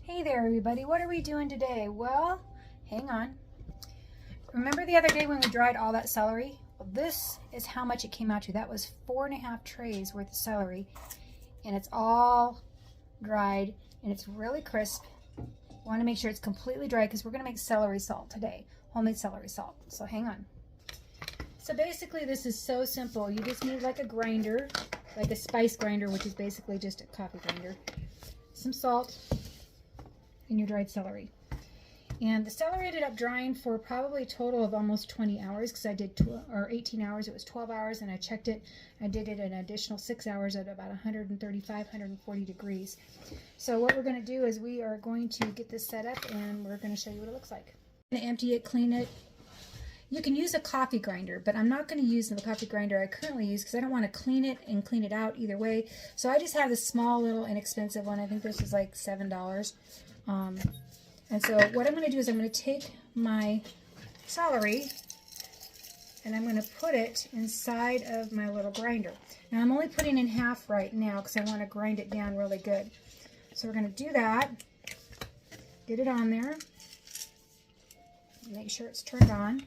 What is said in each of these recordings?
Hey there everybody, what are we doing today? Well, hang on. Remember the other day when we dried all that celery? Well, this is how much it came out to. That was 4.5 trays worth of celery, and it's all dried and it's really crisp. Want to make sure it's completely dry because we're going to make celery salt today, homemade celery salt. So hang on. So basically this is so simple. You just need like a grinder, like a spice grinder, which is basically just a coffee grinder, some salt, and your dried celery. And the celery ended up drying for probably a total of almost 20 hours because I did 18 hours. It was 12 hours, and I checked it. I did it an additional 6 hours at about 135, 140 degrees. So what we're going to do is we are going to get this set up, and we're going to show you what it looks like. I'm going to empty it, clean it. You can use a coffee grinder, but I'm not going to use the coffee grinder I currently use because I don't want to clean it and clean it out either way. So I just have this small little inexpensive one. I think this is like $7. And so what I'm going to do is I'm going to take my celery and I'm going to put it inside of my little grinder. Now I'm only putting in half right now because I want to grind it down really good. So we're going to do that, get it on there, make sure it's turned on.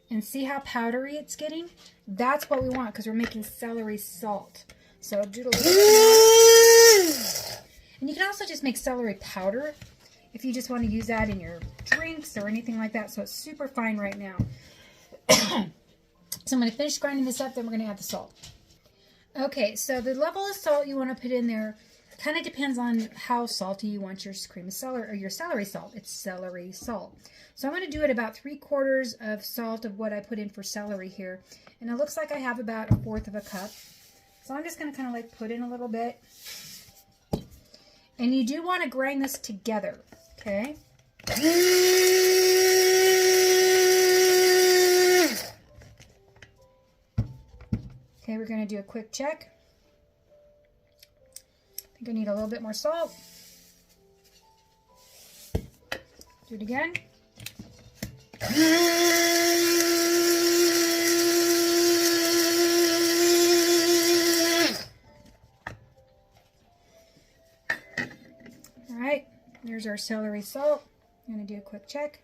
And see how powdery it's getting? That's what we want because we're making celery salt. So do it a little bit more. And you can also just make celery powder if you just want to use that in your drinks or anything like that. So it's super fine right now. So I'm going to finish grinding this up, then we're going to add the salt. Okay, so the level of salt you want to put in there kind of depends on how salty you want your cream of celery or your celery salt. It's celery salt. So I'm going to do it about 3/4 of salt of what I put in for celery here. And it looks like I have about 1/4 of a cup. So I'm just going to kind of like put in a little bit. And you do want to grind this together, okay? Okay, we're going to do a quick check. I think I need a little bit more salt. Do it again. All right, there's our celery salt. I'm going to do a quick check.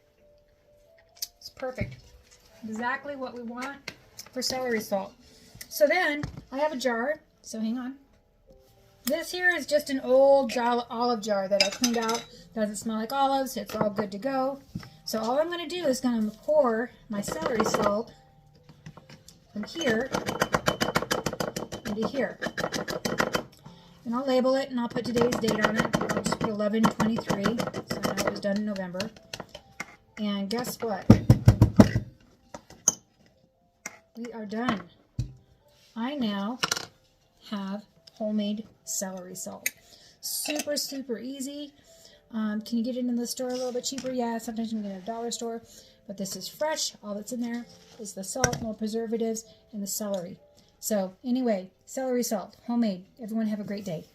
It's perfect. Exactly what we want for celery salt. So then I have a jar, so hang on. This here is just an old olive jar that I cleaned out. Doesn't smell like olives. It's all good to go. So all I'm going to do is going to pour my celery salt from here into here. And I'll label it and I'll put today's date on it. I'll just put 11/23, so I know it was done in November. And guess what? We are done. I now have homemade celery salt. Super, super easy. Can you get it in the store a little bit cheaper? Yeah, sometimes you can get it at a dollar store. But this is fresh. All that's in there is the salt, no preservatives, and the celery. So anyway, celery salt, homemade. Everyone have a great day.